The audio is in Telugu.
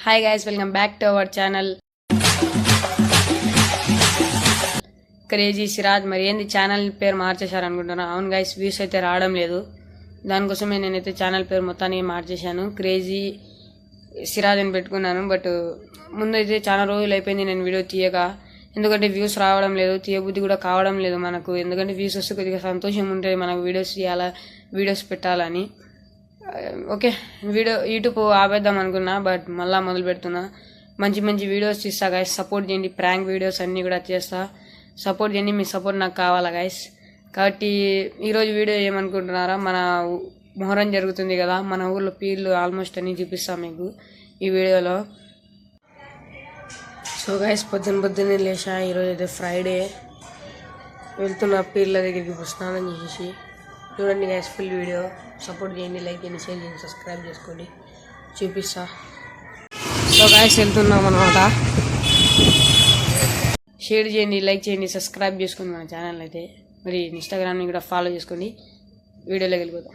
Hi guys, welcome back to our channel crazy Siraj. మరి ఏంది ఛానల్ పేరు మార్చేశారు అనుకుంటున్నా? అవును గైస్, వ్యూస్ అయితే రావడం లేదు. దానికోసమే నేనైతే ఛానల్ పేరు మొత్తాన్ని మార్చేశాను, క్రేజీ సిరాజ్ అని పెట్టుకున్నాను. బట్ ముందైతే చాలా రోజులు అయిపోయింది నేను వీడియో తీయక, ఎందుకంటే వ్యూస్ రావడం లేదు, తీయబుద్ధి కూడా కావడం లేదు మనకు. ఎందుకంటే వ్యూస్ వస్తే కొద్దిగా సంతోషం ఉంటుంది మనకు, వీడియోస్ తీయాలా, వీడియోస్ పెట్టాలని. ఓకే, యూట్యూబ్ ఆపేద్దాం అనుకున్నా, బట్ మళ్ళీ మొదలు పెడుతున్నా. మంచి మంచి వీడియోస్ తీస్తా గైస్, సపోర్ట్ చేయండి. ప్రాంక్ వీడియోస్ అన్నీ కూడా చేస్తా, సపోర్ట్ చేయండి. మీ సపోర్ట్ నాకు కావాలా గైస్. కాబట్టి ఈరోజు వీడియో ఏమనుకుంటున్నారా, మన మొహరం జరుగుతుంది కదా, మన ఊర్లో పీర్లు ఆల్మోస్ట్ అన్నీ చూపిస్తాం మీకు ఈ వీడియోలో. సో గైస్, పొద్దున్నే లేచా. ఈరోజు అయితే ఫ్రైడే, వెళ్తున్న పీర్ల దగ్గరికి స్నానం చేసేసి. చూడండి గైస్, ఫుల్ వీడియో. సపోర్ట్ చేయండి, లైక్ చేయండి, షేర్ చేయండి, సబ్స్క్రైబ్ చేసుకోండి. చూపిస్తా. సో గైస్, వెళ్తున్నాం అనమాట. షేర్ చేయండి, లైక్ చేయండి, సబ్స్క్రైబ్ చేసుకోండి మన ఛానల్ అయితే. మరి ఇన్స్టాగ్రామ్ని కూడా ఫాలో చేసుకోండి. వీడియోలోకి వెళ్ళిపోతాం.